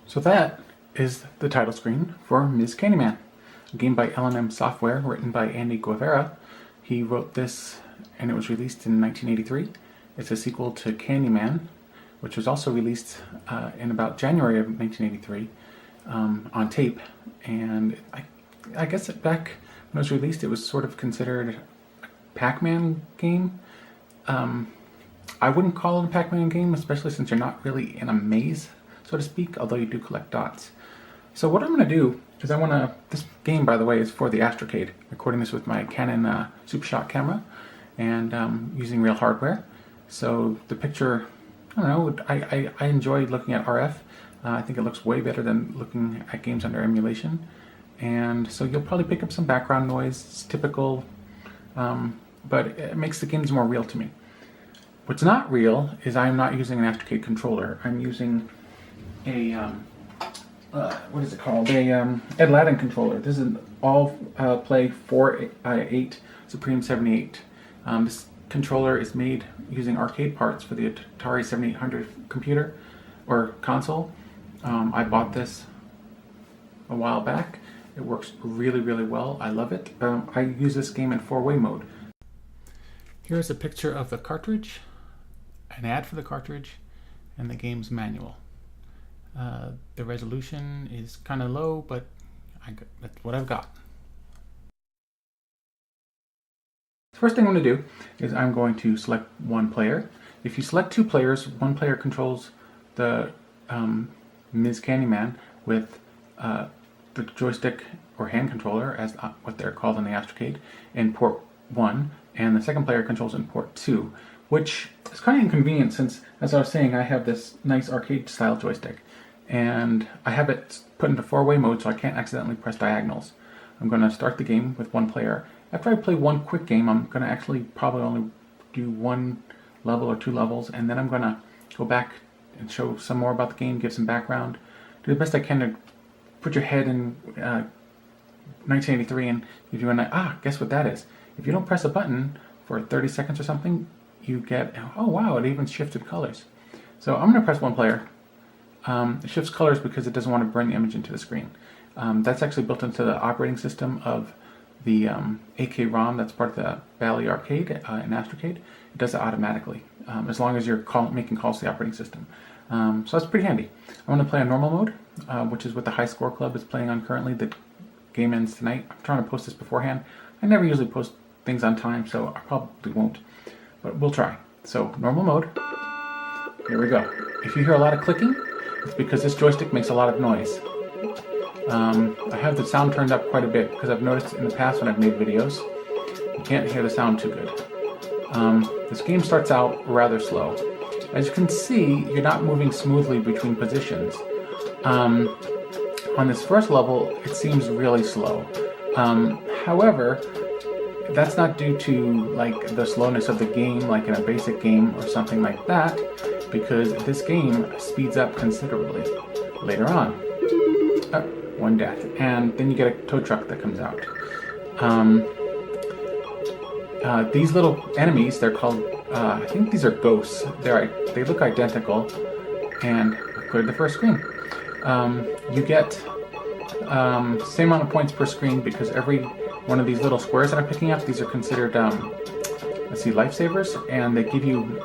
So that is the title screen for Ms. Candyman, a game by L&M Software, written by Andy Guevara. He wrote this and it was released in 1983. It's a sequel to Candyman, which was also released in about January of 1983 on tape. And I guess back when it was released, it was sort of considered a Pac-Man game. I wouldn't call it a Pac-Man game, especially since you're not really in a maze, so to speak, although you do collect dots. So what I'm going to do is this game, by the way, is for the Astrocade. I'm recording this with my Canon Super Shot camera and using real hardware. So the picture, I don't know, I enjoy looking at RF. I think it looks way better than looking at games under emulation. And so you'll probably pick up some background noise. It's typical, but it makes the games more real to me. What's not real is I'm not using an Astrocade controller. I'm using a, what is it called? A L&M controller. This is an all-play 4/8 Supreme 78. This controller is made using arcade parts for the Atari 7800 computer or console. I bought this a while back. It works really, really well. I love it. I use this game in 4-way mode. Here's a picture of the cartridge, an ad for the cartridge, and the game's manual. The resolution is kind of low, but that's what I've got. The first thing I'm going to do is I'm going to select one player. If you select two players, one player controls the Ms. Candyman with the joystick or hand controller, as what they're called in the Astrocade, in port 1, and the second player controls in port 2, which is kind of inconvenient since, as I was saying, I have this nice arcade style joystick and I have it put into 4-way mode so I can't accidentally press diagonals. I'm going to start the game with one player. After I play one quick game, I'm going to actually probably only do one level or two levels, and then I'm going to go back and show some more about the game, give some background, do the best I can to put your head in 1983 and give you guess what that is? If you don't press a button for 30 seconds or something, you get, oh wow, it even shifted colors. So I'm going to press one player. It shifts colors because it doesn't want to burn the image into the screen. That's actually built into the operating system of the AK-ROM that's part of the Bally arcade in Astrocade. It does it automatically, as long as you're making calls to the operating system. So that's pretty handy. I'm going to play on normal mode, which is what the High Score Club is playing on currently. The game ends tonight. I'm trying to post this beforehand. I never usually post things on time, so I probably won't, but we'll try. So normal mode. Here we go. If you hear a lot of clicking, it's because this joystick makes a lot of noise. I have the sound turned up quite a bit because I've noticed in the past when I've made videos, you can't hear the sound too good. This game starts out rather slow. As you can see, you're not moving smoothly between positions. On this first level, it seems really slow. However, that's not due to like the slowness of the game, like in a basic game or something like that, because this game speeds up considerably later on. One death, and then you get a tow truck that comes out. These little enemies, they're called, I think these are ghosts. They look identical, and I cleared the first screen. You get same amount of points per screen because every one of these little squares that I'm picking up, these are considered, let's see, lifesavers, and they give you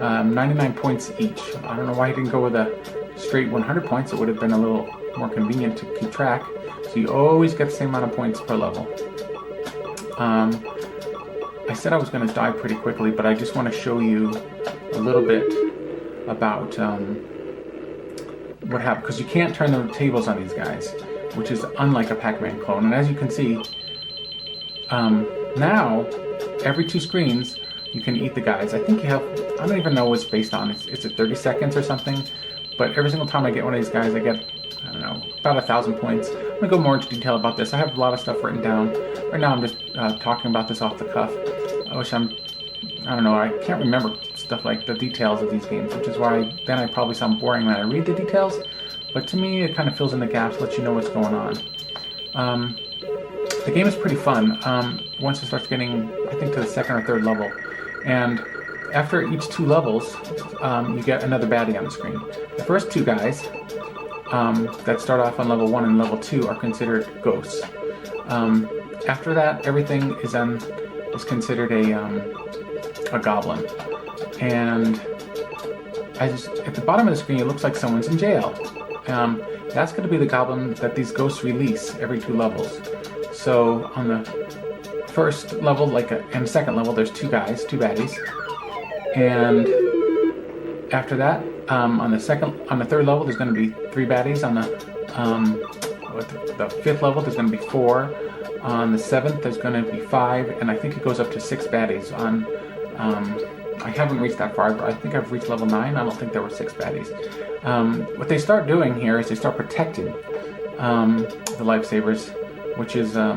99 points each. I don't know why he didn't go with a straight 100 points. It would have been a little more convenient to keep track. So you always get the same amount of points per level. I said I was going to die pretty quickly, but I just want to show you a little bit about what happened, because you can't turn the tables on these guys, which is unlike a Pac-Man clone. And as you can see, now every 2 screens you can eat the guys. I think you have, I don't even know what it's based on. It's at 30 seconds or something, but every single time I get one of these guys, I get, I don't know, about 1,000 points. I'm going to go more into detail about this. I have a lot of stuff written down. Right now I'm just talking about this off the cuff. I don't know, I can't remember stuff like the details of these games, which is why then I probably sound boring when I read the details, but to me it kind of fills in the gaps, lets you know what's going on. The game is pretty fun once it starts getting, I think, to the second or third level. And after each 2 levels, you get another baddie on the screen. The first 2 guys that start off on level 1 and level 2 are considered ghosts. After that, everything is considered a goblin. And at the bottom of the screen, it looks like someone's in jail. That's going to be the goblin that these ghosts release every 2 levels. So on the first level, and second level, there's 2 guys, 2 baddies. And after that, on the third level, there's going to be 3 baddies. On the 5th level, there's going to be 4. On the 7th, there's going to be 5, and I think it goes up to 6 baddies. I haven't reached that far. I think I've reached level 9. I don't think there were 6 baddies. What they start doing here is they start protecting the lifesavers, which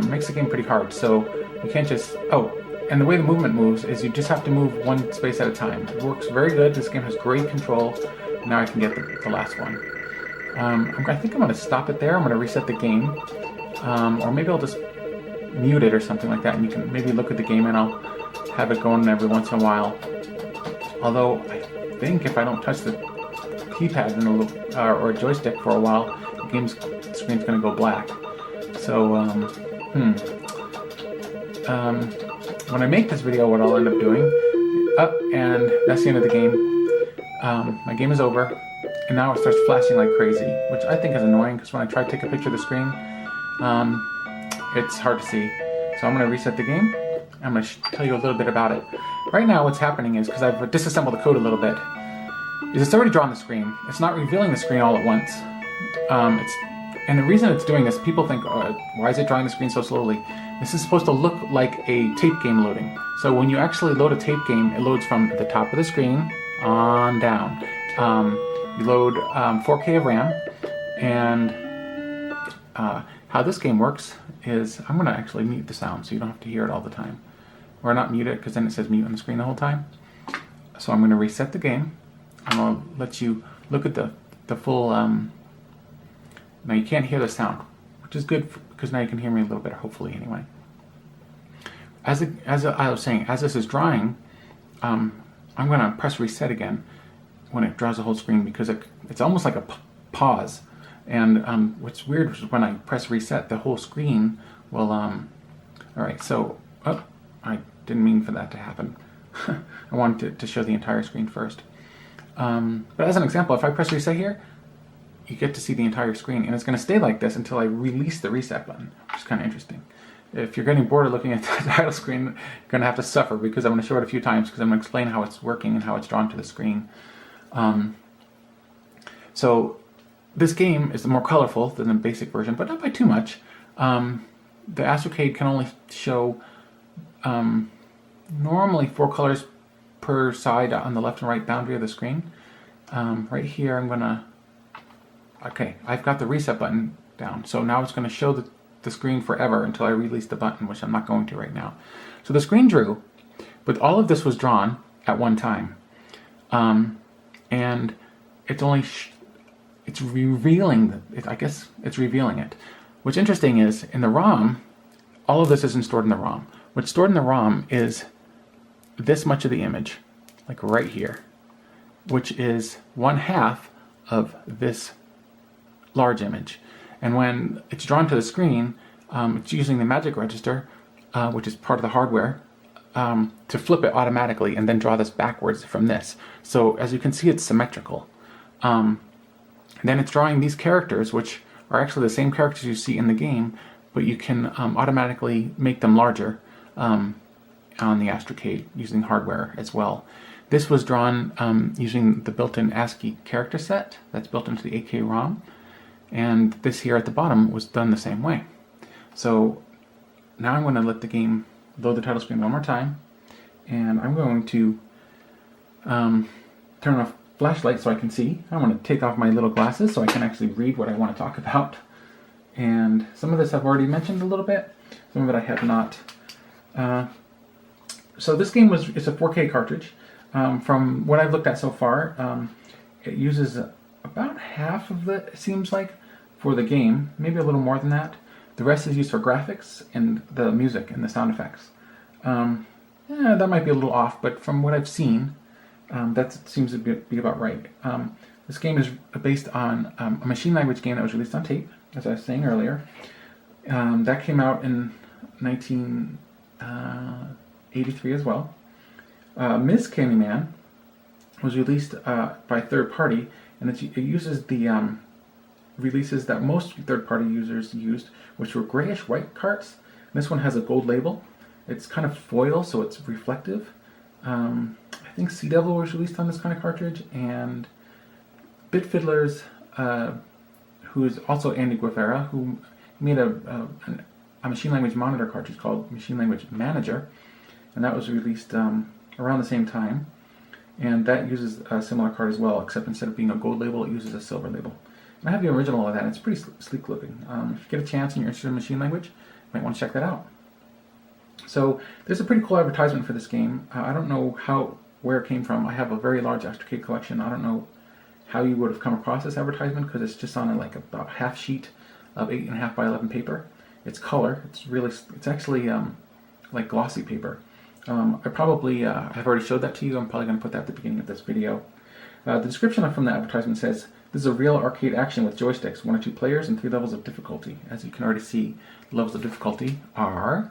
makes the game pretty hard. So you can't just... Oh, and the way the movement moves is you just have to move 1 space at a time. It works very good. This game has great control. Now I can get the last one. I think I'm going to stop it there. I'm going to reset the game. Or maybe I'll just mute it or something like that, and you can maybe look at the game and I'll have it going every once in a while. Although I think if I don't touch the keypad or a joystick for a while, the screen's going to go black. So, when I make this video, what I'll end up doing, and that's the end of the game. My game is over, and now it starts flashing like crazy, which I think is annoying because when I try to take a picture of the screen, it's hard to see. So I'm going to reset the game. I'm going to tell you a little bit about it. Right now what's happening is, because I've disassembled the code a little bit, is it's already drawn the screen. It's not revealing the screen all at once. And the reason it's doing this, people think, why is it drawing the screen so slowly? This is supposed to look like a tape game loading. So when you actually load a tape game, it loads from the top of the screen on down. You load 4K of RAM, and how this game works is, I'm going to actually mute the sound so you don't have to hear it all the time. Or not mute it, because then it says mute on the screen the whole time. So I'm going to reset the game. I'm going to let you look at the full... Now you can't hear the sound, which is good because now you can hear me a little better, hopefully, anyway. As I was saying, as this is drawing, I'm going to press reset again when it draws the whole screen, because it's almost like a pause. And what's weird is when I press reset, the whole screen will... Alright, so... Oh, I didn't mean for that to happen. I wanted to show the entire screen first. But as an example, if I press reset here, you get to see the entire screen, and it's going to stay like this until I release the reset button, which is kind of interesting. If you're getting bored of looking at the title screen, you're going to have to suffer, because I'm going to show it a few times, because I'm going to explain how it's working and how it's drawn to the screen. So this game is more colorful than the basic version, but not by too much. The Astrocade can only show normally 4 colors per side on the left and right boundary of the screen. Right here I'm going to... Okay, I've got the reset button down, so now it's going to show the screen forever until I release the button, which I'm not going to right now. So the screen drew, but all of this was drawn at one time. And it's only... it's revealing... I guess it's revealing it. What's interesting is, in the ROM, all of this isn't stored in the ROM. What's stored in the ROM is this much of the image, like right here, which is 1/2 of this large image. And when it's drawn to the screen, it's using the magic register, which is part of the hardware, to flip it automatically and then draw this backwards from this. So as you can see, it's symmetrical. Then it's drawing these characters, which are actually the same characters you see in the game, but you can automatically make them larger on the Astrocade using hardware as well. This was drawn using the built-in ASCII character set that's built into the 8K ROM. And this here at the bottom was done the same way. So now I'm going to let the game load the title screen one more time. And I'm going to turn off flashlight so I can see. I'm going to take off my little glasses so I can actually read what I want to talk about. And some of this I've already mentioned a little bit. Some of it I have not. So this game it's a 4K cartridge. From what I've looked at so far, it uses about half of it, it seems like, for the game, maybe a little more than that. The rest is used for graphics and the music and the sound effects. That might be a little off, but from what I've seen, that seems to be about right. This game is based on a machine language game that was released on tape, as I was saying earlier. That came out in 1983 as well. Ms. Candyman was released by third party, and it uses the releases that most third-party users used, which were grayish-white carts. And this one has a gold label. It's kind of foil, so it's reflective. I think Sea Devil was released on this kind of cartridge, and Bit Fiddlers, who is also Andy Guevara, who made a machine language monitor cartridge called Machine Language Manager, and that was released around the same time. And that uses a similar card as well, except instead of being a gold label, it uses a silver label. And I have the original of that, and it's pretty sleek looking. If you get a chance and you're interested in machine language, you might want to check that out. So there's a pretty cool advertisement for this game. I don't know where it came from. I have a very large Astrocade collection. I don't know how you would have come across this advertisement, because it's just on like about half sheet of 8.5 by 11 paper. It's color. It's actually like glossy paper. I probably have already showed that to you. I'm probably going to put that at the beginning of this video. The description from the advertisement says, "This is a real arcade action with joysticks, 1 or 2 players, and 3 levels of difficulty." As you can already see, the levels of difficulty are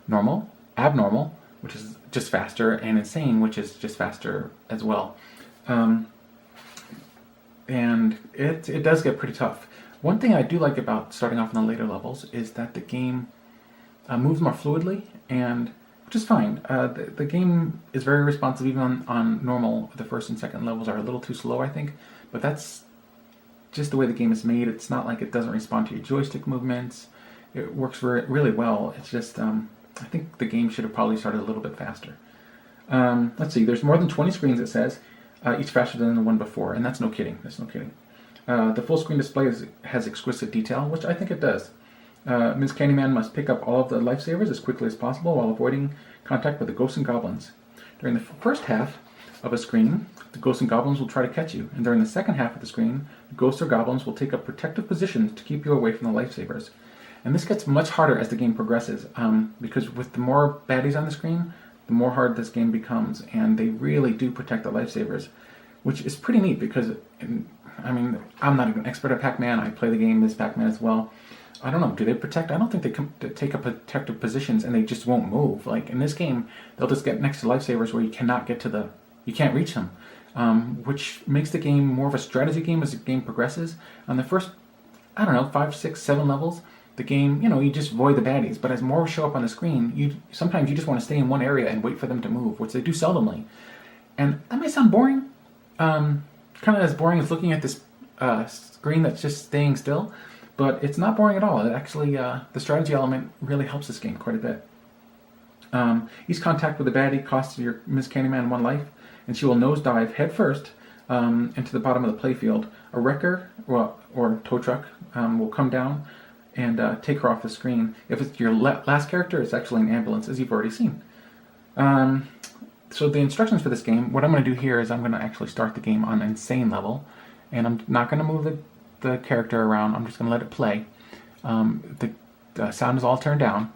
normal, abnormal, which is just faster, and insane, which is just faster as well. And it does get pretty tough. One thing I do like about starting off in the later levels is that the game moves more fluidly, and which is fine. The game is very responsive even on normal. The first and second levels are a little too slow, I think, but that's just the way the game is made. It's not like it doesn't respond to your joystick movements. It works really well. It's just, I think the game should have probably started a little bit faster. Let's see, there's more than 20 screens, it says, each faster than the one before, and that's no kidding. That's no kidding. The full screen display has exquisite detail, which I think it does. Ms. Candyman must pick up all of the lifesavers as quickly as possible while avoiding contact with the Ghosts and Goblins. During the first half of a screen, the Ghosts and Goblins will try to catch you, and during the second half of the screen, the Ghosts or Goblins will take up protective positions to keep you away from the lifesavers. And this gets much harder as the game progresses, because with the more baddies on the screen, the more hard this game becomes, and they really do protect the lifesavers, which is pretty neat because, I mean, I'm not an expert at Pac-Man. I play the game as Pac-Man as well. I don't know, do they protect? I don't think they take up protective positions and they just won't move. Like in this game, they'll just get next to lifesavers where you cannot get to you can't reach them, which makes the game more of a strategy game as the game progresses. On the first, I don't know, 5, 6, 7 levels, the game, you just avoid the baddies, but as more show up on the screen, sometimes you just want to stay in one area and wait for them to move, which they do seldomly. And that might sound boring, kind of as boring as looking at this screen that's just staying still. But it's not boring at all. It actually, the strategy element really helps this game quite a bit. Each contact with the baddie costs your Ms. Candyman 1 life, and she will nosedive head first into the bottom of the playfield. A wrecker or tow truck will come down and take her off the screen. If it's your last character, it's actually an ambulance, as you've already seen. So the instructions for this game, what I'm going to do here is I'm going to actually start the game on insane level, and I'm not going to move the character around. I'm just going to let it play. The sound is all turned down,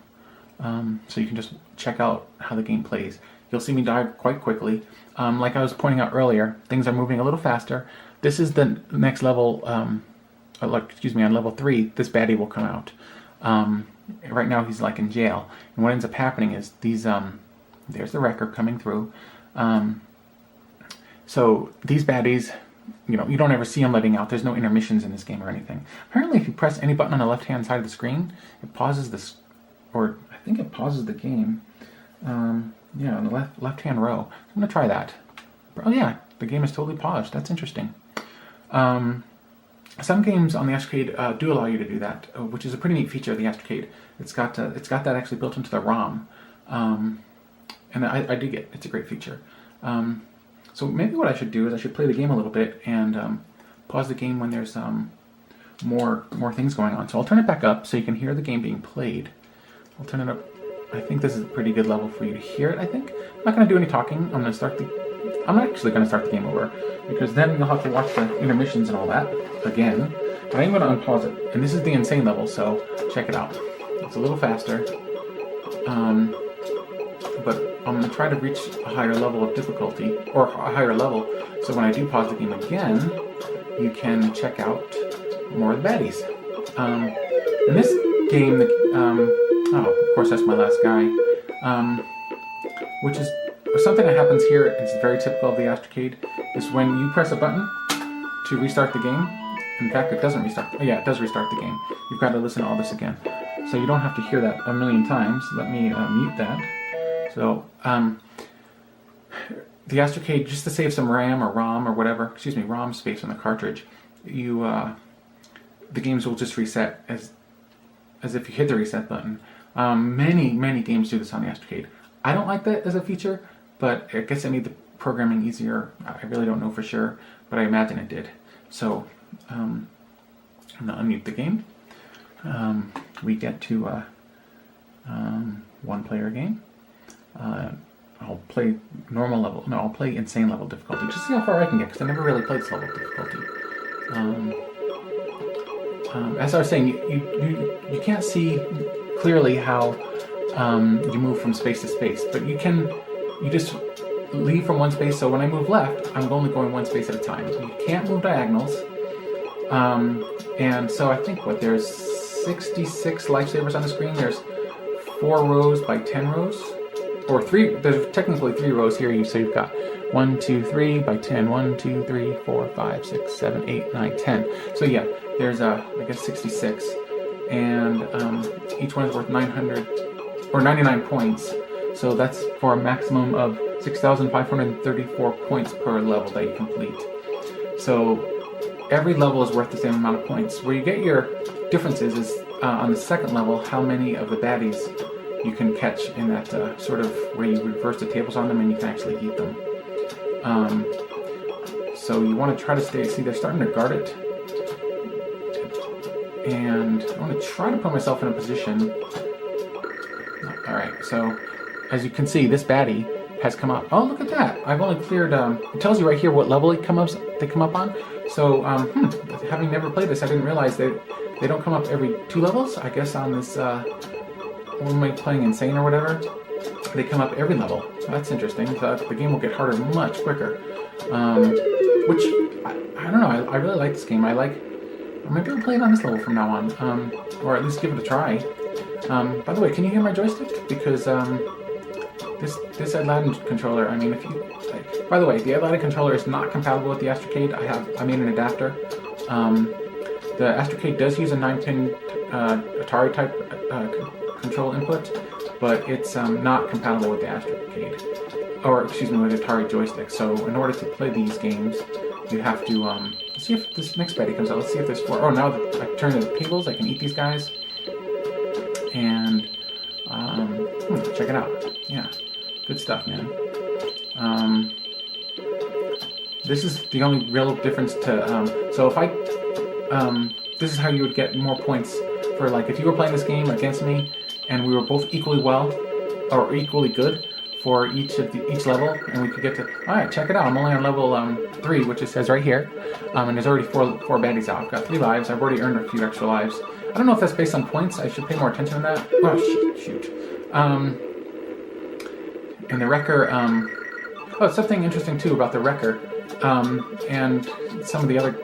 so you can just check out how the game plays. You'll see me dive quite quickly. Like I was pointing out earlier, things are moving a little faster. This is the next level, on level 3, this baddie will come out. Right now he's like in jail, and what ends up happening is these, there's the wrecker coming through. So these baddies, you don't ever see them letting out. There's no intermissions in this game or anything. Apparently, if you press any button on the left-hand side of the screen, it pauses this, or I think it pauses the game. Yeah, on the left-hand row. I'm going to try that. Oh yeah, the game is totally paused. That's interesting. Some games on the Astrocade do allow you to do that, which is a pretty neat feature of the Astrocade. It's got that actually built into the ROM, and I dig it. It's a great feature. So maybe what I should do is I should play the game a little bit and pause the game when there's more things going on. So I'll turn it back up so you can hear the game being played. I'll turn it up I think this is a pretty good level for you to hear it, I think. I'm not going to do any talking. I'm actually going to start the game over, because then you'll have to watch the intermissions and all that again. But I'm going to unpause it. And this is the insane level, so check it out. It's a little faster. But I'm going to try to reach a higher level of difficulty, or a higher level, so when I do pause the game again, you can check out more of the baddies. In this game, of course that's my last guy, which is something that happens here. It's very typical of the Astrocade, is when you press a button to restart the game. In fact, it doesn't restart. Oh, yeah, it does restart the game. You've got to listen to all this again. So you don't have to hear that a million times. Let me mute that. So, the Astrocade, just to save some RAM or ROM or whatever, ROM space on the cartridge, the games will just reset as if you hit the reset button. Many games do this on the Astrocade. I don't like that as a feature, but I guess it made the programming easier. I really don't know for sure, but I imagine it did. So, I'm going to unmute the game. We get to one-player game. I'll play normal level. No, I'll play insane level difficulty. Just to see how far I can get, because I never really played this level of difficulty. As I was saying, you can't see clearly how you move from space to space, but you just leave from one space. So when I move left, I'm only going one space at a time. You can't move diagonals. And so I think there's 66 lifesavers on the screen. There's 4 rows by 10 rows. Or 3, there's technically 3 rows here, so you've got 1, 2, 3 by 10, 1, 2, 3, 4, 5, 6, 7, 8, 9, 10. So yeah, there's I guess 66, and each one is worth 900 or 99 points. So that's for a maximum of 6,534 points per level that you complete. So every level is worth the same amount of points. Where you get your differences is on the second level, how many of the baddies you can catch in that sort of where you reverse the tables on them and you can actually eat them. So you want to try to see, they're starting to guard it. And I want to try to put myself in a position. Alright, so as you can see, this baddie has come up. Oh, look at that! I've only cleared, it tells you right here what level they come up on. So, having never played this, I didn't realize that they don't come up every 2 levels. I guess on this, when am I playing Insane or whatever, they come up every level. So that's interesting. The game will get harder much quicker. Which, I don't know, I really like this game. Maybe I'll play it on this level from now on, or at least give it a try. By the way, can you hear my joystick? Because this Aladdin controller, I mean, by the way, the Aladdin controller is not compatible with the Astrocade. I made an adapter. The Astrocade does use a 9-pin Atari type control input, but it's not compatible with the Astrocade, or excuse me, with Atari joystick. So in order to play these games, you have to see if this next baddie comes out. Let's see if there's 4. Oh, now that I turn the tables, I can eat these guys. And check it out. Yeah, good stuff, man. This is the only real difference to. So if I, this is how you would get more points for, like, if you were playing this game against me and we were both equally well or equally good for each level, and we could get to. All right, check it out. I'm only on level 3, which it says right here, and there's already four baddies out. I've got 3 lives. I've already earned a few extra lives. I don't know if that's based on points. I should pay more attention to that. Oh, shoot. And the wrecker. Oh, something interesting too about the wrecker, and some of the other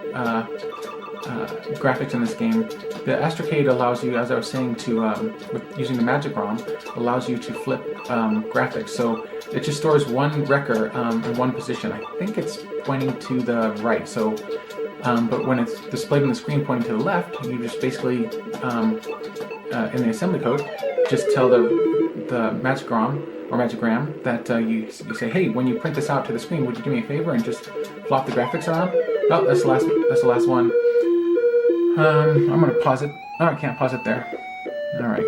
graphics in this game. The Astrocade allows you, as I was saying, with using the magic ROM, allows you to flip graphics. So it just stores one wrecker in one position. I think it's pointing to the right. So, but when it's displayed on the screen pointing to the left, you just basically, in the assembly code, just tell the magic ROM or magigram that you say, hey, when you print this out to the screen, would you do me a favor and just flop the graphics around? Oh, that's the last one. I'm going to pause it. Oh, I can't pause it there. Alright.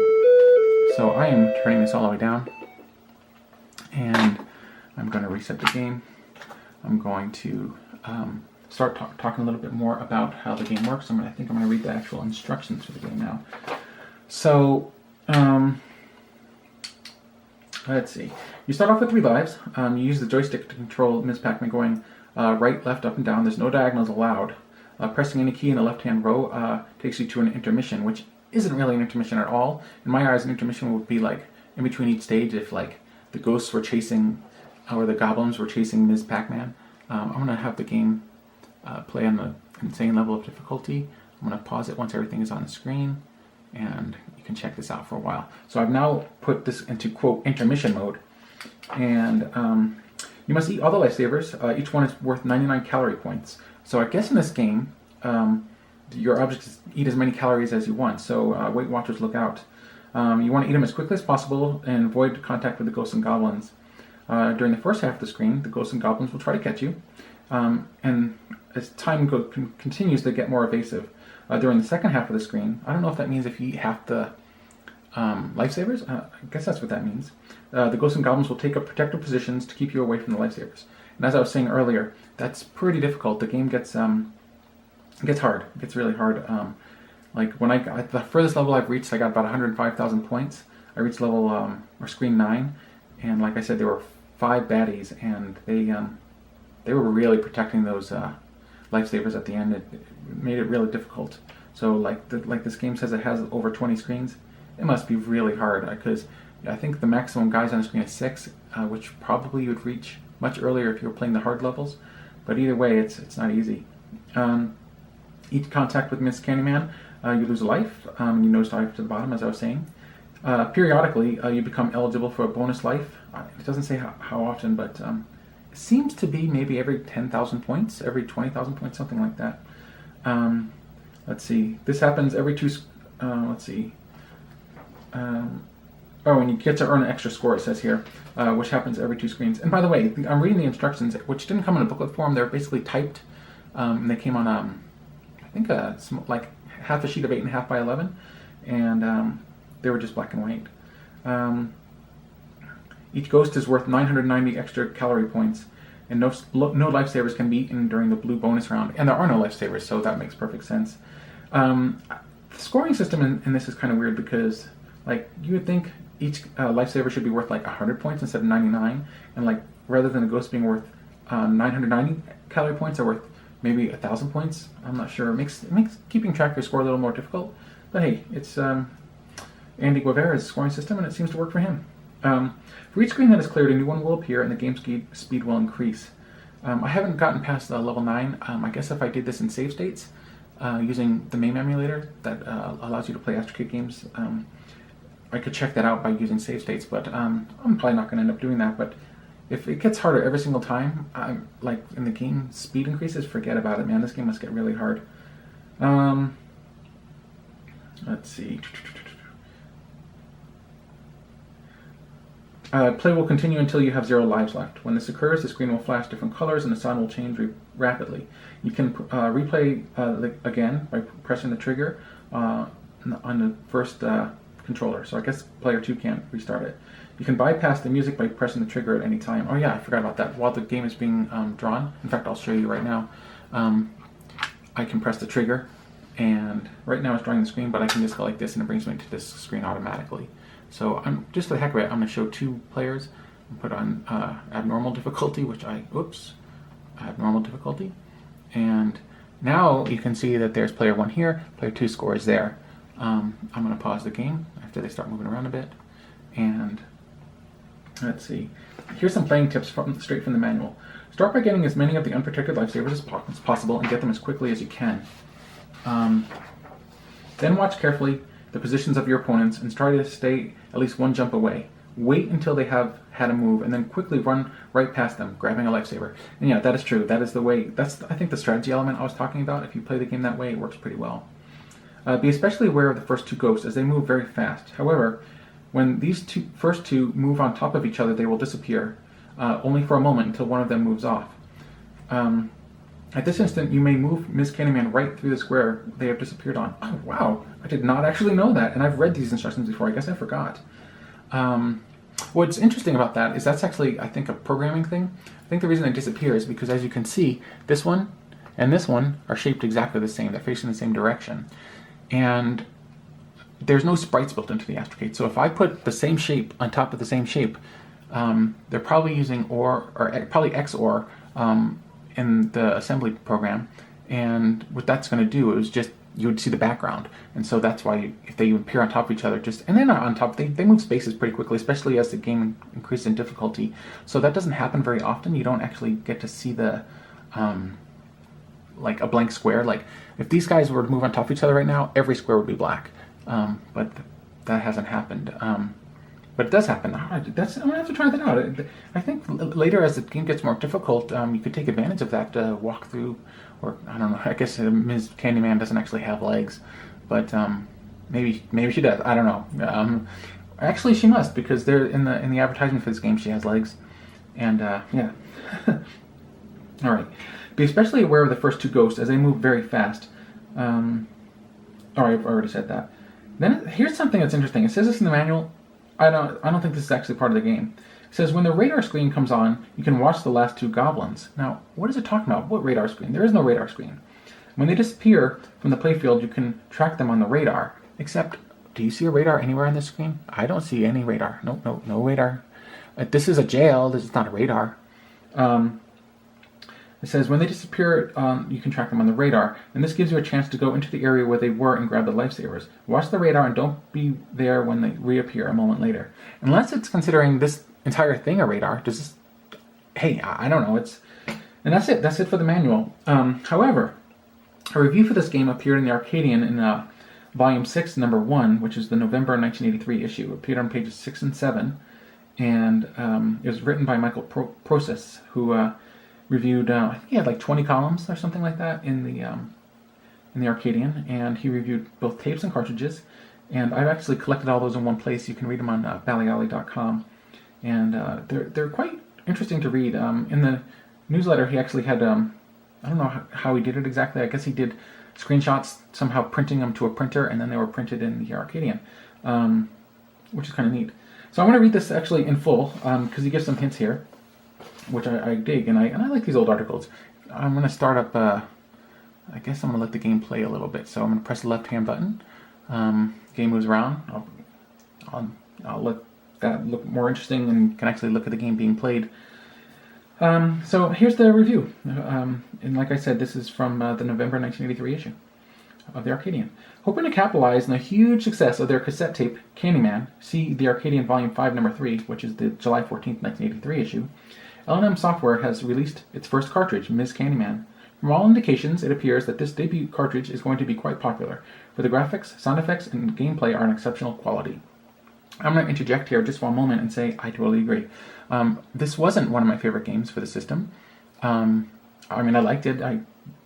So I am turning this all the way down. And I'm going to reset the game. I'm going to start talking a little bit more about how the game works. I think I'm going to read the actual instructions for the game now. So, Let's see. You start off with 3 lives. You use the joystick to control Ms. Pac-Man going right, left, up, and down. There's no diagonals allowed. Pressing any key in the left-hand row takes you to an intermission, which isn't really an intermission at all. In my eyes, an intermission would be like in between each stage if like the ghosts were chasing or the goblins were chasing Ms. Pac-Man. I'm going to have the game play on the insane level of difficulty. I'm going to pause it once everything is on the screen, and you can check this out for a while. So I've now put this into, quote, intermission mode, and you must eat all the lifesavers. Each one is worth 99 calorie points. So I guess in this game, your objectives eat as many calories as you want, so Weight Watchers, look out. You want to eat them as quickly as possible and avoid contact with the Ghosts and Goblins. During the first half of the screen, the Ghosts and Goblins will try to catch you, and as time continues, they get more evasive. During the second half of the screen, I don't know if that means if you eat half the lifesavers, I guess that's what that means. The Ghosts and Goblins will take up protective positions to keep you away from the lifesavers. And as I was saying earlier, that's pretty difficult. The game gets hard. It gets really hard. Like when the furthest level I've reached, I got about 105,000 points. I reached level or screen 9, and like I said, there were 5 baddies, and they were really protecting those lifesavers at the end. It made it really difficult. So like this game says it has over 20 screens. It must be really hard because I think the maximum guys on the screen is 6, which probably you would reach much earlier if you were playing the hard levels. But either way, it's not easy. Each contact with Miss Candyman, you lose a life. You nose dive to the bottom, as I was saying. Periodically, you become eligible for a bonus life. It doesn't say how often, but it seems to be maybe every 10,000 points, every 20,000 points, something like that. Let's see. This happens every 2. Let's see. And you get to earn an extra score, it says here, which happens every 2 screens. And by the way, I'm reading the instructions, which didn't come in a booklet form. They're basically typed, and they came on, I think, like half a sheet of 8.5 by 11, and they were just black and white. Each ghost is worth 990 extra calorie points, and no lifesavers can be eaten during the blue bonus round. And there are no lifesavers, so that makes perfect sense. The scoring system in this is kind of weird because, like, you would think each lifesaver should be worth like 100 points instead of 99, and like rather than the ghost being worth 990 calorie points, are worth maybe 1,000 points. I'm not sure. It makes keeping track of your score a little more difficult. But hey, it's Andy Guevara's scoring system, and it seems to work for him. For each screen that is cleared, a new one will appear, and the game speed will increase. I haven't gotten past level 9. I guess if I did this in save states, using the MAME emulator that allows you to play Astrocade games, I could check that out by using save states, but I'm probably not going to end up doing that. But if it gets harder every single time, like in the game speed increases, forget about it, man. This game must get really hard. Let's see. Play will continue until you have 0 lives left. When this occurs, the screen will flash different colors and the sound will change rapidly. You can replay again by pressing the trigger on the first controller. So I guess player 2 can't restart it. You can bypass the music by pressing the trigger at any time. Oh yeah, I forgot about that. While the game is being drawn, in fact I'll show you right now, I can press the trigger, and right now it's drawing the screen, but I can just go like this and it brings me to this screen automatically. So I'm just for the heck of it, I'm going to show 2 players and put on abnormal difficulty, abnormal difficulty, and now you can see that there's player 1 here, player 2 score is there. I'm going to pause the game after they start moving around a bit, and let's see. Here's some playing tips straight from the manual. Start by getting as many of the unprotected lifesavers as possible and get them as quickly as you can. Then watch carefully the positions of your opponents and try to stay at least 1 jump away. Wait until they have had a move and then quickly run right past them, grabbing a lifesaver. And yeah, that is true. That is the way. That's, I think, the strategy element I was talking about. If you play the game that way, it works pretty well. Be especially aware of the first 2 ghosts as they move very fast. However, when these first two move on top of each other, they will disappear, only for a moment until one of them moves off. At this instant, you may move Ms. Candyman right through the square they have disappeared on. Oh, wow. I did not actually know that, and I've read these instructions before. I guess I forgot. What's interesting about that is that's actually, I think, a programming thing. I think the reason they disappear is because, as you can see, this one and this one are shaped exactly the same. They're facing the same direction. And there's no sprites built into the Astrocade. So if I put the same shape on top of the same shape, they're probably using OR, or probably XOR, in the assembly program. And what that's going to do is just, you would see the background. And so that's why if they appear on top of each other, and they're not on top, they move spaces pretty quickly, especially as the game increases in difficulty. So that doesn't happen very often. You don't actually get to see the, like a blank square. Like if these guys were to move on top of each other right now, every square would be black. But that hasn't happened. But it does happen. I'm gonna have to try that out. I think later, as the game gets more difficult, you could take advantage of that walk through, or I don't know. I guess Ms. Candyman doesn't actually have legs, but maybe she does. I don't know. Actually, she must, because they're in the advertisement for this game. She has legs, and yeah. All right. Be especially aware of the first two ghosts as they move very fast. All right, I've already said that. Then here's something that's interesting. It says this in the manual. I don't think this is actually part of the game. It says when the radar screen comes on, you can watch the last two goblins. Now, what is it talking about? What radar screen? There is no radar screen. When they disappear from the playfield, you can track them on the radar. Except, do you see a radar anywhere on this screen? I don't see any radar. No radar. This is a jail. This is not a radar. It says when they disappear, you can track them on the radar, and this gives you a chance to go into the area where they were and grab the lifesavers. Watch the radar and don't be there when they reappear a moment later. Unless it's considering this entire thing a radar. Does this? Hey, I don't know. And that's it. That's it for the manual. However, a review for this game appeared in the Arcadian in Volume 6, Number 1, which is the November 1983 issue. It appeared on pages 6 and 7, and it was written by Michael Process, who reviewed, I think he had like 20 columns or something like that in the Arcadian, and he reviewed both tapes and cartridges. And I've actually collected all those in one place. You can read them on ballyalley.com, and they're quite interesting to read. In the newsletter, he actually had I don't know how he did it exactly. I guess he did screenshots, somehow printing them to a printer, and then they were printed in the Arcadian, which is kind of neat. So I want to read this actually in full because he gives some hints here, which I dig, and I like these old articles. I'm going to start up, I guess I'm going to let the game play a little bit. So I'm going to press the left-hand button. Game moves around. I'll let that look more interesting and can actually look at the game being played. So here's the review. And like I said, this is from the November 1983 issue of the Arcadian. Hoping to capitalize on the huge success of their cassette tape, Candyman, see the Arcadian Volume 5, Number 3, which is the July 14th, 1983 issue, L&M Software has released its first cartridge, Ms. Candyman. From all indications, it appears that this debut cartridge is going to be quite popular, for the graphics, sound effects, and gameplay are an exceptional quality. I'm going to interject here just for a moment and say I totally agree. This wasn't one of my favorite games for the system. I mean, I liked it. I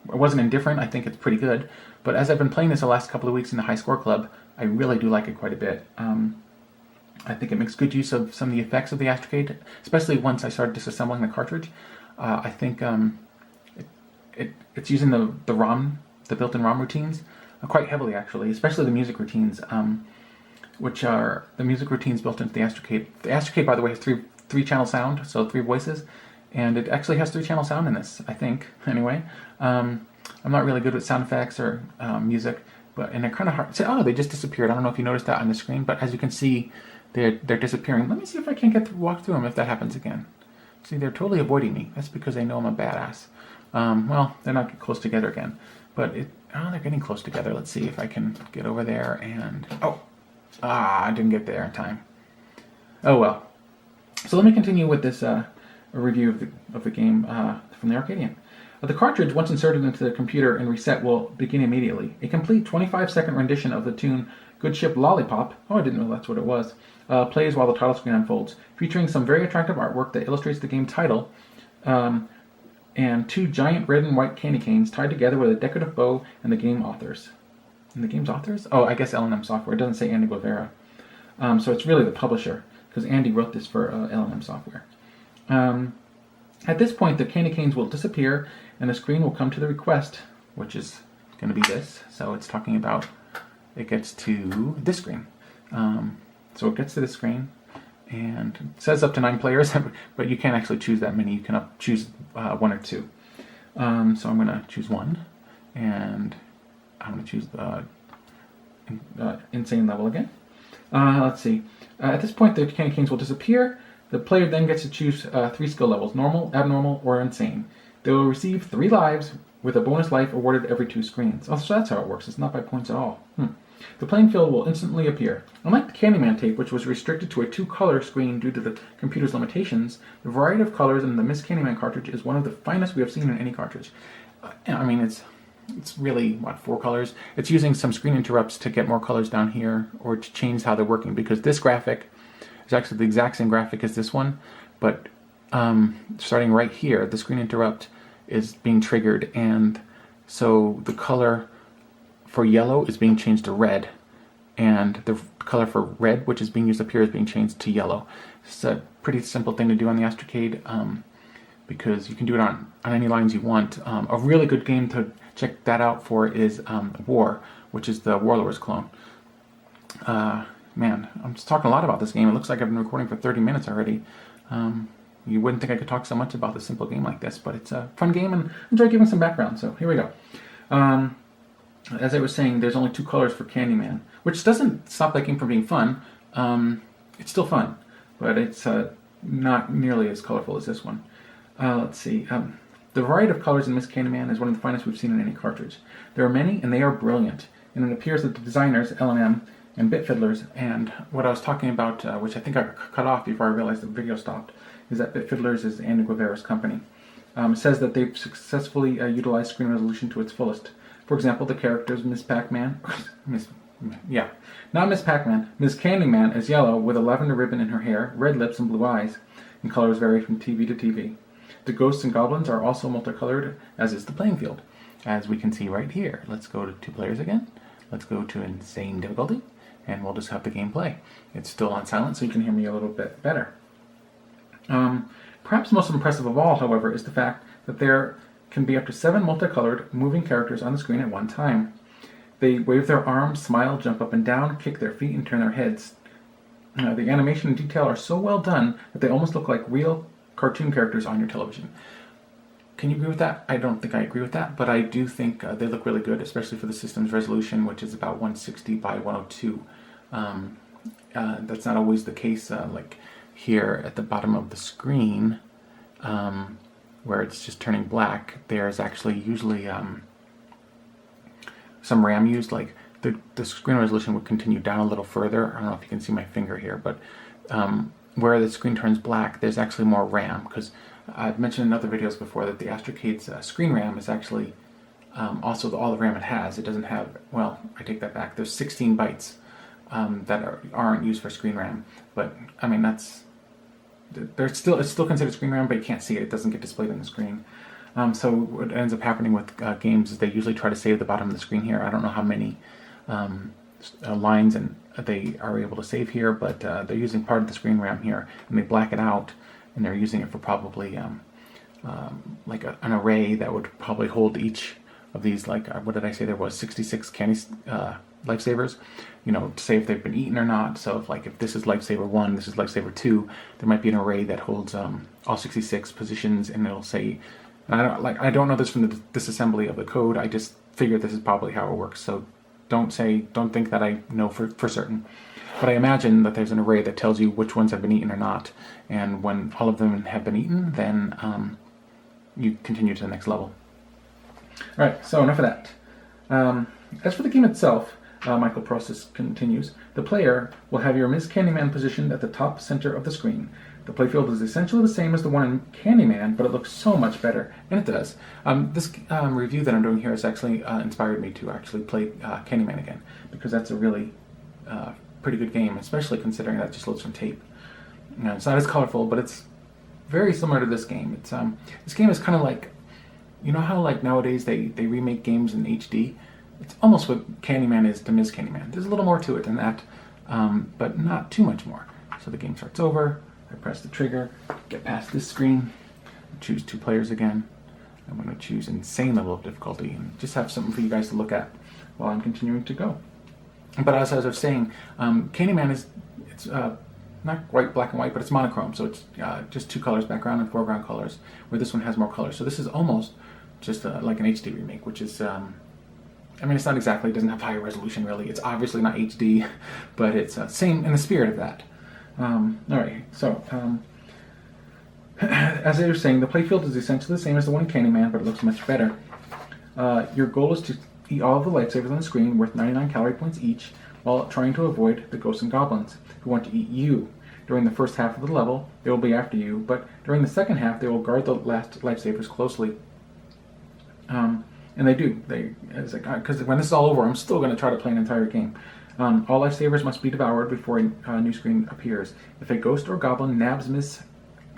wasn't indifferent. I think it's pretty good. But as I've been playing this the last couple of weeks in the High Score Club, I really do like it quite a bit. I think it makes good use of some of the effects of the Astrocade, especially once I started disassembling the cartridge. I think it's using the ROM, the built-in ROM routines, quite heavily actually, especially the music routines, which are the music routines built into the Astrocade. The Astrocade, by the way, has three-channel sound, so 3 voices, and it actually has 3-channel sound in this, I think, anyway. I'm not really good with sound effects or music, and they're kind of hard. Oh, they just disappeared. I don't know if you noticed that on the screen, but as you can see, they're disappearing. Let me see if I can walk through them if that happens again. See, they're totally avoiding me. That's because they know I'm a badass. Well, they're not close together again, but they're getting close together. Let's see if I can get over there and I didn't get there in time. Oh well. So let me continue with this review of the game from the Arcadian. The cartridge, once inserted into the computer and reset, will begin immediately. A complete 25-second rendition of the tune Good Ship Lollipop, I didn't know that's what it was, plays while the title screen unfolds, featuring some very attractive artwork that illustrates the game title, and 2 giant red and white candy canes tied together with a decorative bow and the game authors. And the game's authors? Oh, I guess L&M Software. It doesn't say Andy Guevara. So it's really the publisher, because Andy wrote this for L&M Software. At this point, the candy canes will disappear, and the screen will come to the request, which is going to be this. So it's talking about, it gets to this screen. So it gets to this screen, and it says up to 9 players, but you can't actually choose that many. You can choose 1 or 2. So I'm going to choose 1, and I'm going to choose insane level again. Let's see. At this point, the candy canes will disappear. The player then gets to choose 3 skill levels: normal, abnormal, or insane. They will receive 3 lives with a bonus life awarded every 2 screens. Oh, so that's how it works. It's not by points at all. The playing field will instantly appear. Unlike the Candyman tape, which was restricted to a 2-color screen due to the computer's limitations, the variety of colors in the Miss Candyman cartridge is one of the finest we have seen in any cartridge. I mean, it's really, what, 4 colors? It's using some screen interrupts to get more colors down here, or to change how they're working, because this graphic is actually the exact same graphic as this one, but starting right here, the screen interrupt is being triggered, and so the color for yellow is being changed to red, and the color for red, which is being used up here, is being changed to yellow. It's a pretty simple thing to do on the Astrocade, because you can do it on any lines you want. A really good game to check that out for is War, which is the Warlords clone. Man, I'm just talking a lot about this game. It looks like I've been recording for 30 minutes already. You wouldn't think I could talk so much about a simple game like this, but it's a fun game and enjoy giving some background, so here we go. As I was saying, there's only 2 colors for Candyman, which doesn't stop that game from being fun. It's still fun, but it's not nearly as colorful as this one. Let's see. The variety of colors in Miss Candyman is one of the finest we've seen in any cartridge. There are many, and they are brilliant, and it appears that the designers, L&M, and Bit Fiddlers, and what I was talking about, which I think I cut off before I realized the video stopped, is that Bit Fiddlers is Andy Guevara's company. It says that they've successfully utilized screen resolution to its fullest. For example, the characters Miss Pac-Man, not Miss Pac-Man, Miss Candyman is yellow with a lavender ribbon in her hair, red lips, and blue eyes, and colors vary from TV to TV. The Ghosts and Goblins are also multicolored, as is the playing field, as we can see right here. Let's go to 2 players again. Let's go to insane difficulty, and we'll just have the game play. It's still on silent, so you can hear me a little bit better. Perhaps most impressive of all, however, is the fact that there can be up to 7 multicolored moving characters on the screen at one time. They wave their arms, smile, jump up and down, kick their feet, and turn their heads. The animation and detail are so well done that they almost look like real cartoon characters on your television. Can you agree with that? I don't think I agree with that, but I do think they look really good, especially for the system's resolution, which is about 160 by 102. That's not always the case, like here at the bottom of the screen, where it's just turning black. There's actually usually some RAM used, like the screen resolution would continue down a little further. I don't know if you can see my finger here, but where the screen turns black, there's actually more RAM, because I've mentioned in other videos before that the Astrocade's screen RAM is actually also all the RAM it has. It doesn't have, well, I take that back. There's 16 bytes that aren't used for screen RAM, but I mean it's still considered screen RAM, but you can't see it. It doesn't get displayed on the screen. So what ends up happening with games is they usually try to save the bottom of the screen here. I don't know how many lines and they are able to save here, but they're using part of the screen RAM here, and they black it out, and they're using it for probably like an array that would probably hold each of these, like what did I say, there was 66 candy lifesavers, to say if they've been eaten or not. So if this is lifesaver 1, this is lifesaver 2, there might be an array that holds all 66 positions, and it'll say, and I don't know this from the disassembly of the code. I just figured this is probably how it works. So don't think that I know for certain. But I imagine that there's an array that tells you which ones have been eaten or not, and when all of them have been eaten, then you continue to the next level. Alright, so enough of that. As for the game itself, Michael Process continues, the player will have your Miss Candyman positioned at the top center of the screen. The playfield is essentially the same as the one in Candyman, but it looks so much better, and it does. This review that I'm doing here has actually inspired me to actually play Candyman again, because that's a really pretty good game, especially considering that it just loads from tape. It's not as colorful, but it's very similar to this game. It's this game is kind of like, how like nowadays they remake games in HD? It's almost what Candyman is to Ms. Candyman. There's a little more to it than that, but not too much more. So the game starts over. I press the trigger, get past this screen, choose 2 players again. I'm going to choose insane level of difficulty and just have something for you guys to look at while I'm continuing to go. But as I was saying, Candyman it's not quite black and white, but it's monochrome, so it's just 2 colors, background and foreground colors, where this one has more colors. So this is almost just like an HD remake, which is I mean, it's not exactly, it doesn't have higher resolution really. It's obviously not HD, but it's same in the spirit of that. Alright, so as I was saying, the playfield is essentially the same as the one in Candyman, but it looks much better. Your goal is to eat all of the lifesavers on the screen, worth 99 calorie points each, while trying to avoid the Ghosts and Goblins, who want to eat you. During the first half of the level, they will be after you, but during the second half, they will guard the last lifesavers closely. And they do. Because when this is all over, I'm still going to try to play an entire game. All lifesavers must be devoured before a new screen appears. If a ghost or goblin nabs Miss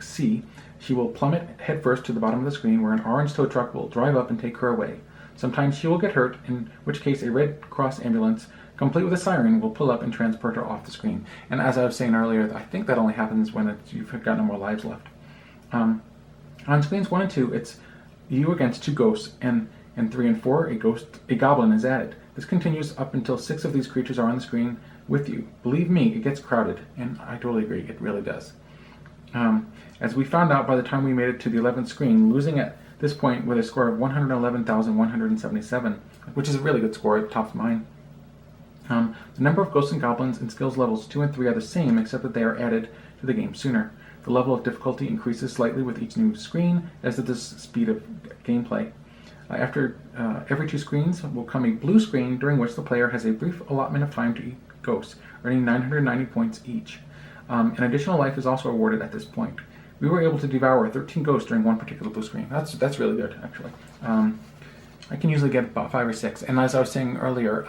C, she will plummet headfirst to the bottom of the screen, where an orange tow truck will drive up and take her away. Sometimes she will get hurt, in which case a Red Cross ambulance, complete with a siren, will pull up and transport her off the screen. And as I was saying earlier, I think that only happens when you've got no more lives left. On screens 1 and 2, it's you against 2 ghosts, and in 3 and 4, a goblin is added. This continues up until 6 of these creatures are on the screen with you. Believe me, it gets crowded, and I totally agree, it really does. As we found out by the time we made it to the 11th screen, losing at this point with a score of 111,177, which is a really good score, it tops mine. The number of ghosts and goblins in skills levels 2 and 3 are the same, except that they are added to the game sooner. The level of difficulty increases slightly with each new screen, as does the speed of gameplay. After every 2 screens will come a blue screen, during which the player has a brief allotment of time to eat ghosts, earning 990 points each. An additional life is also awarded at this point. We were able to devour 13 ghosts during one particular blue screen. That's really good, actually. I can usually get about 5 or 6. And as I was saying earlier,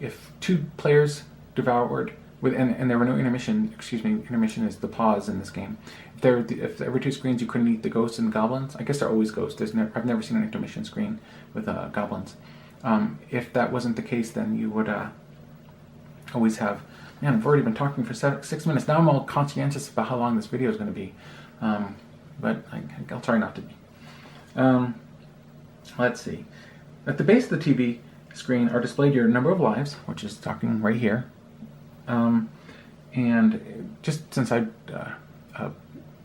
if 2 players devoured, and there were no intermission, intermission is the pause in this game. If every 2 screens you couldn't eat the ghosts and goblins, I guess they're always ghosts. I've never seen an intermission screen with goblins. If that wasn't the case, then you would always have... Man, I've already been talking for 6 minutes. Now I'm all conscientious about how long this video is going to be. But I'll try not to be. Let's see. At the base of the TV screen are displayed your number of lives, which is talking right here. And just since I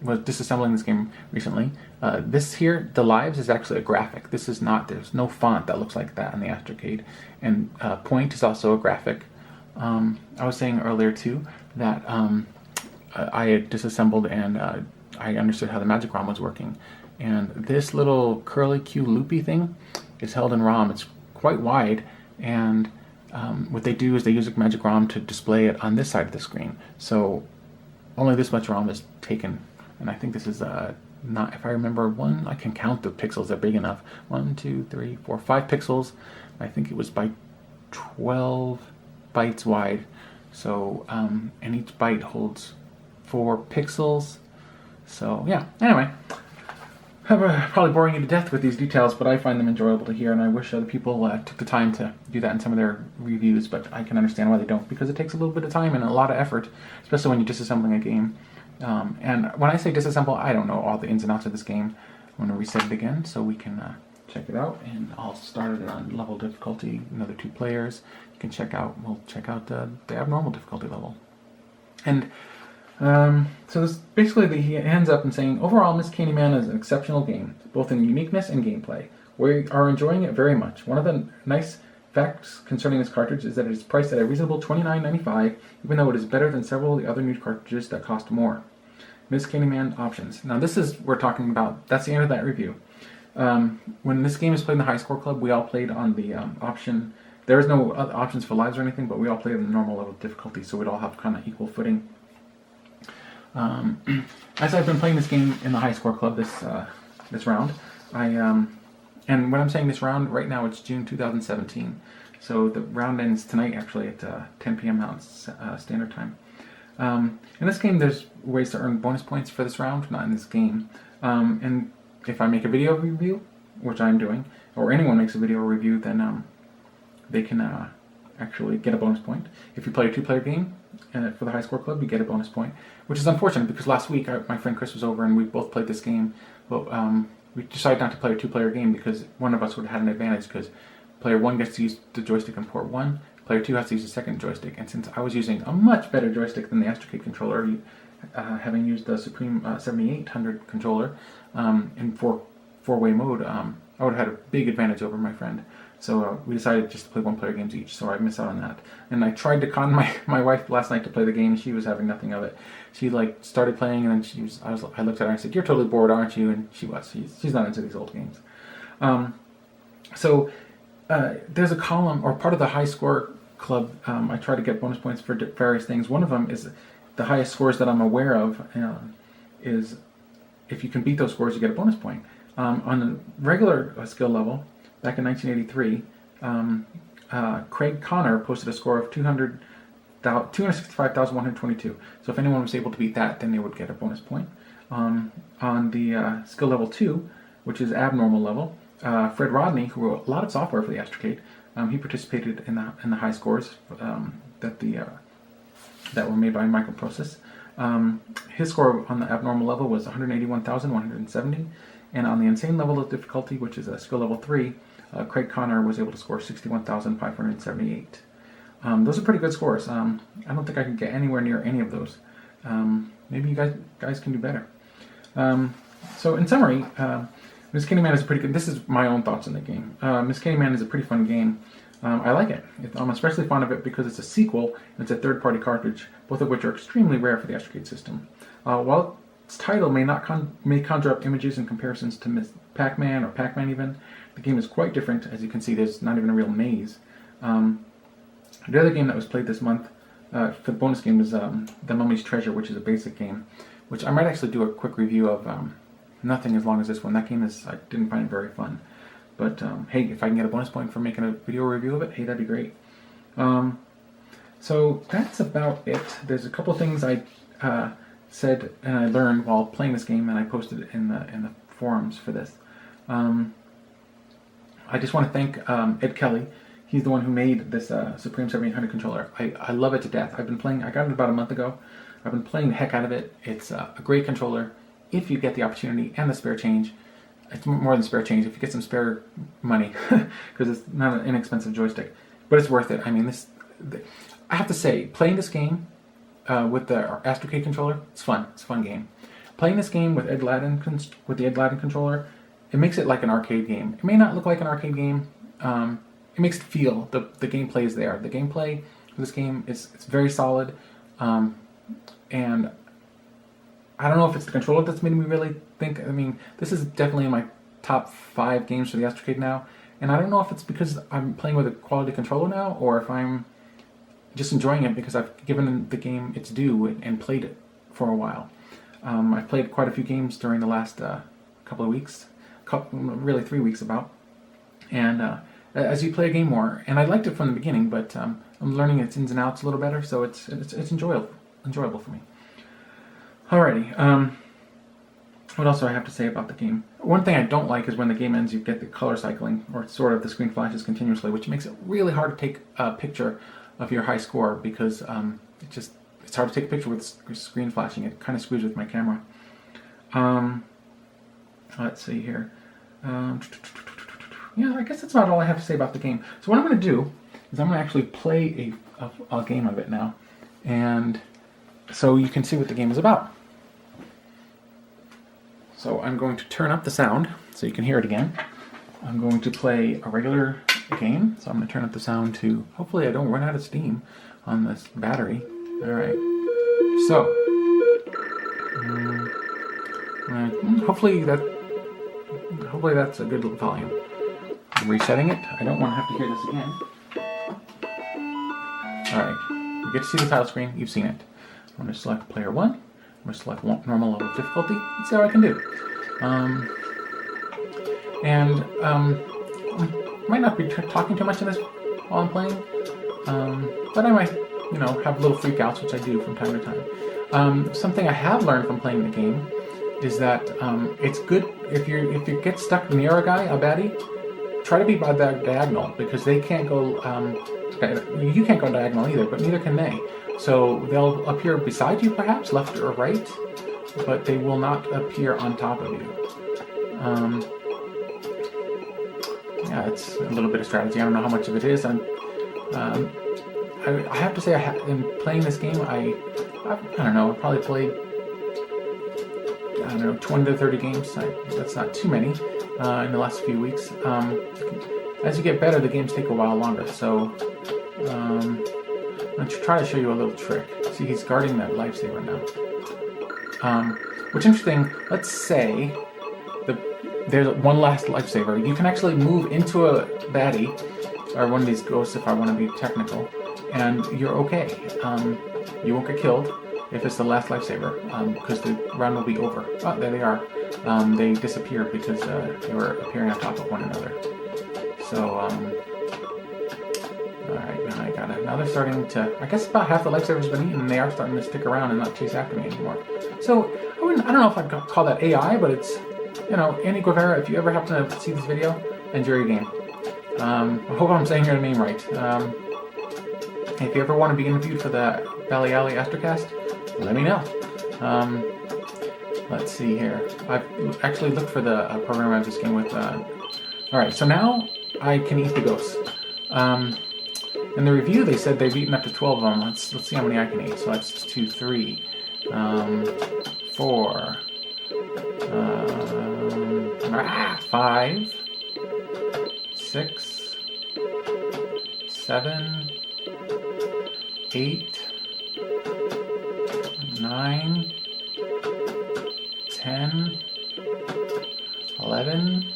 was disassembling this game recently, this here, the lives, is actually a graphic. This is not, there's no font that looks like that in the Astrocade. And point is also a graphic. I was saying earlier too that I had disassembled and I understood how the Magic ROM was working. And this little curly Q loopy thing is held in ROM. It's quite wide, and what they do is they use a Magic ROM to display it on this side of the screen. So only this much ROM is taken, and I think this is not, if I remember, I can count the pixels, they're big enough. 1, 2, 3, 4, 5 pixels. I think it was by 12 bytes wide. So, and each byte holds 4 pixels. So, yeah, anyway. I'm probably boring you to death with these details, but I find them enjoyable to hear, and I wish other people took the time to do that in some of their reviews, but I can understand why they don't, because it takes a little bit of time and a lot of effort, especially when you're disassembling a game. And when I say disassemble, I don't know all the ins and outs of this game. I'm going to reset it again so we can check it out, and I'll start it on level difficulty, another 2 players. You can we'll check out the abnormal difficulty level. And so this basically he ends up in saying, overall, Miss Candyman is an exceptional game, both in uniqueness and gameplay. We are enjoying it very much. One of the nice facts concerning this cartridge is that it is priced at a reasonable $29.95, even though it is better than several of the other new cartridges that cost more. Miss Candyman options. Now this is, we're talking about, that's the end of that review. When this game is played in the High Score Club, we all played on the option. There is no other options for lives or anything, but we all played on the normal level of difficulty, so we'd all have kind of equal footing. As I've been playing this game in the High Score Club this round, and when I'm saying this round, right now it's June 2017, so the round ends tonight actually at 10 p.m. Mountain Standard Time. In this game, there's ways to earn bonus points for this round, not in this game. And if I make a video review, which I'm doing, or anyone makes a video review, then they can actually get a bonus point. If you play a 2-player game for the High Score Club, you get a bonus point, which is unfortunate because last week my friend Chris was over and we both played this game, but we decided not to play a 2-player game because one of us would have had an advantage, because player 1 gets to use the joystick in port 1, player 2 has to use the second joystick, and since I was using a much better joystick than the Astrocade controller, having used the Supreme 7800 controller in four-way mode, I I would have had a big advantage over my friend. So we decided just to play one-player games each, so I missed out on that. And I tried to con my wife last night to play the game. She was having nothing of it. She like started playing, and then I looked at her and I said, "You're totally bored, aren't you?" And she was. She's not into these old games. There's a column, or part of the high score club. I try to get bonus points for various things. One of them is the highest scores that I'm aware of is if you can beat those scores, you get a bonus point. On the regular skill level, back in 1983, Craig Connor posted a score of 265,122. So if anyone was able to beat that, then they would get a bonus point. On the skill level 2, which is abnormal level, Fred Rodney, who wrote a lot of software for the Astrocade, he participated in the high scores that were made by Microprocess. His score on the abnormal level was 181,170, and on the insane level of difficulty, which is a skill level 3, Craig Connor was able to score 61,578. Those are pretty good scores. I don't think I can get anywhere near any of those. Maybe you guys can do better. So in summary, Miss Candyman is pretty good. This is my own thoughts on the game. Miss Candyman is a pretty fun game. I like it. I'm especially fond of it because it's a sequel and it's a third-party cartridge, both of which are extremely rare for the Astrocade system. While its title may conjure up images and comparisons to Miss Pac-Man or Pac-Man even, the game is quite different. As you can see, there's not even a real maze. The other game that was played this month for the bonus game is The Mummy's Treasure, which is a basic game, which I might actually do a quick review of. Nothing as long as this one. That game I didn't find it very fun. But hey, if I can get a bonus point for making a video review of it, hey, that'd be great. So that's about it. There's a couple things I said and I learned while playing this game, and I posted it in the forums for this. I just want to thank Ed Kelly. He's the one who made this Supreme 7800 controller. I love it to death. I got it about a month ago. I've been playing the heck out of it. It's a great controller if you get the opportunity and the spare change. It's more than spare change if you get some spare money, because it's not an inexpensive joystick, but it's worth it. I mean, I have to say, playing this game with the Astrocade controller, it's fun. It's a fun game. Playing this game with the Ed Ladden controller, it makes it like an arcade game. It may not look like an arcade game. It makes it feel the gameplay is there. The gameplay for this game it's very solid, and I don't know if it's the controller that's made me really think. I mean, this is definitely in my top 5 games for the Astrocade now, and I don't know if it's because I'm playing with a quality controller now, or if I'm just enjoying it because I've given the game its due and played it for a while. I've played quite a few games during the last couple of weeks, really 3 weeks about, and as you play a game more, and I liked it from the beginning, but I'm learning its ins and outs a little better, so it's enjoyable for me. Alrighty, what else do I have to say about the game? One thing I don't like is when the game ends, you get the color cycling, or sort of the screen flashes continuously, which makes it really hard to take a picture of your high score, because it's hard to take a picture with screen flashing. It kind of screws with my camera. Let's see here. Yeah, I guess that's about all I have to say about the game. So what I'm going to do is I'm going to actually play a game of it now, and so you can see what the game is about. So I'm going to turn up the sound so you can hear it again. I'm going to play a regular game, so I'm going to turn up the sound to, hopefully I don't run out of steam on this battery. Alright, so hopefully that's a good volume. I'm resetting it. I don't want to have to hear this again. Alright, you get to see the title screen. You've seen it. I'm going to select player 1. I'm going to select normal level of difficulty and see how I can do. I might not be talking too much in this while I'm playing, but I might, have little freakouts, which I do from time to time. Something I have learned from playing the game is that it's good if you get stuck near a guy, a baddie, try to be by the diagonal, because they can't go. You can't go diagonal either, but neither can they. So they'll appear beside you, perhaps, left or right, but they will not appear on top of you. Yeah, it's a little bit of strategy. I don't know how much of it is. I have to say, in playing this game, I don't know, I probably played, 20 to 30 games. That's not too many, in the last few weeks. As you get better, the games take a while longer. So I'm going to try to show you a little trick. See, he's guarding that lifesaver now. Which is interesting. Let's say there's one last lifesaver. You can actually move into a baddie, or one of these ghosts if I want to be technical, and you're okay. You won't get killed if it's the last lifesaver, because the round will be over. Oh, there they are. They disappeared because they were appearing on top of one another. So, alright, now they're starting to, I guess about half the lifesavers have been eaten, and they are starting to stick around and not chase after me anymore. So, I don't know if I'd call that AI, but it's, Andy Guevara, if you ever happen to see this video, enjoy your game. I hope I'm saying your name right. If you ever want to be interviewed for the Bally Astrocade, let me know. Let's see here. I've actually looked for the program I was game with. Alright, so now I can eat the ghosts. In the review, they said they've eaten up to 12 of them. Let's see how many I can eat. So that's 2, 3, 4, 5, 6, 7, 8, 9, 10, 11,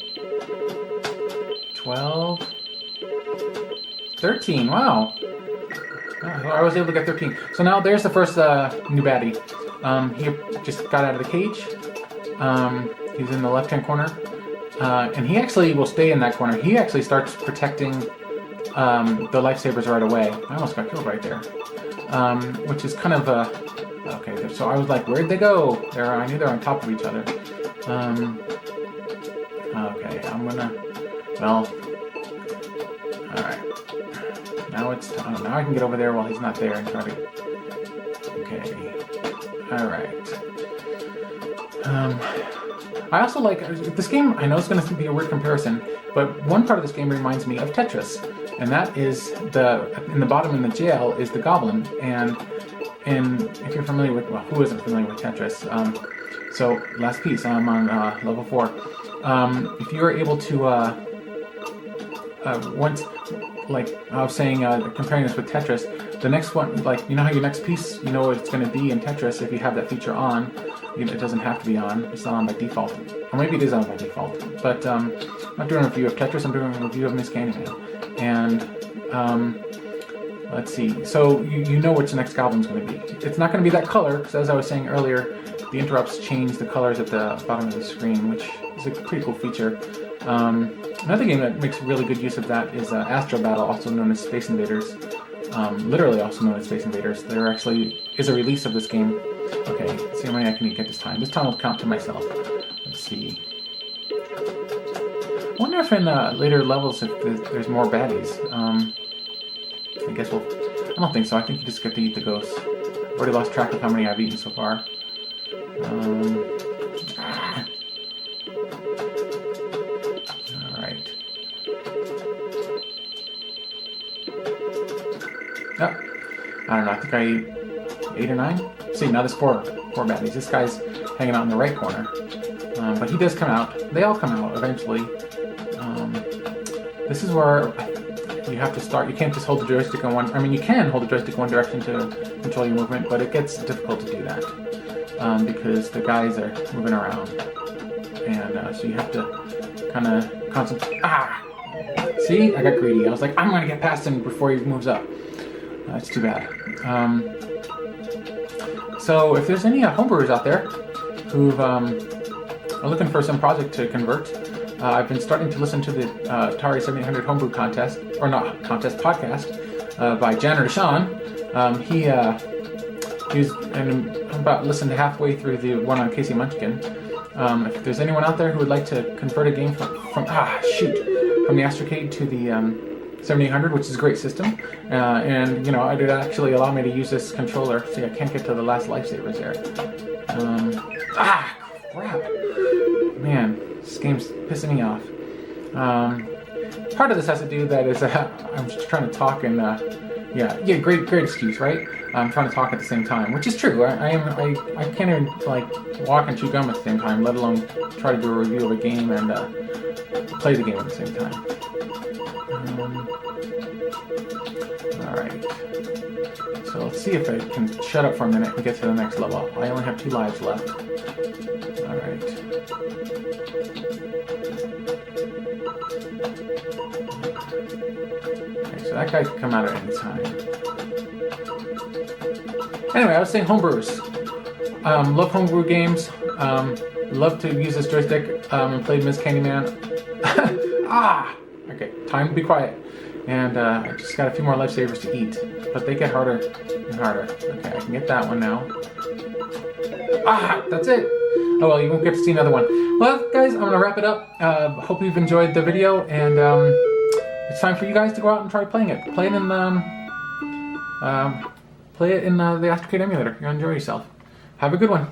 12, 13. Wow. I was able to get 13. So now there's the first new baddie. He just got out of the cage. He's in the left-hand corner. And he actually will stay in that corner. He actually starts protecting the lifesavers right away. I almost got killed right there. Which is kind of okay, so I was like, where'd they go? I knew they were on top of each other. Okay, I'm gonna, well, alright. Now now I can get over there while he's not there and try to, okay. Alright. I also like, this game, I know it's going to be a weird comparison, but one part of this game reminds me of Tetris. And that is, in the bottom in the jail is the goblin. And if you're familiar with, well, who isn't familiar with Tetris? So, last piece, I'm on level 4. If you're able to, once, like I was saying, comparing this with Tetris, the next one, like, you know how your next piece, you know what it's going to be in Tetris if you have that feature on. It doesn't have to be on. It's not on by default. Or maybe it is on by default. But I'm not doing a review of Tetris, I'm doing a review of Miss Candyman. And let's see. So you know which the next goblin's going to be. It's not going to be that color, because as I was saying earlier, the interrupts change the colors at the bottom of the screen, which is a pretty cool feature. Another game that makes really good use of that is Astrocade, also known as Space Invaders. Literally also known as Space Invaders. There actually is a release of this game. Okay, let's see how many I can get this time. This time I'll count to myself. Let's see. I wonder if in later levels if there's more baddies. I guess I don't think so. I think you just get to eat the ghosts. I've already lost track of how many I've eaten so far. Alright. Oh, I don't know. I think I ate 8 or 9. See, now there's 4 baddies. This guy's hanging out in the right corner. But he does come out. They all come out eventually. This is where you have to start. You can't just hold the joystick in one... I mean, you can hold the joystick in one direction to control your movement, but it gets difficult to do that. Because the guys are moving around. And so you have to kind of concentrate. Ah! See? I got greedy. I was like, I'm going to get past him before he moves up. That's too bad. So if there's any homebrewers out there who are looking for some project to convert, I've been starting to listen to the Atari 7800 Homebrew Contest, or not contest, podcast by Janitor Sean. He's about listened halfway through the one on Casey Munchkin. If there's anyone out there who would like to convert a game from the Astrocade to the 7800, which is a great system, and it would actually allow me to use this controller. See, I can't get to the last lifesavers there. Crap! Man, this game's pissing me off. Part of this has to do that is I'm just trying to talk and Yeah, great excuse, right? I'm trying to talk at the same time, which is true. I can't even like walk and chew gum at the same time, let alone try to do a review of a game and play the game at the same time. Alright. So let's see if I can shut up for a minute and get to the next level. I only have 2 lives left. Alright. Okay, so that guy can come out at any time. Anyway, I was saying homebrewers. Love homebrew games. Love to use this joystick and play Ms. Candyman. Okay, time to be quiet. And I just got a few more lifesavers to eat, but they get harder and harder. Okay, I can get that one now. That's it. Oh well, you won't get to see another one. Well, guys, I'm gonna wrap it up. Hope you've enjoyed the video, and it's time for you guys to go out and try playing it. Play it in the Astrocade emulator. You'll enjoy yourself. Have a good one.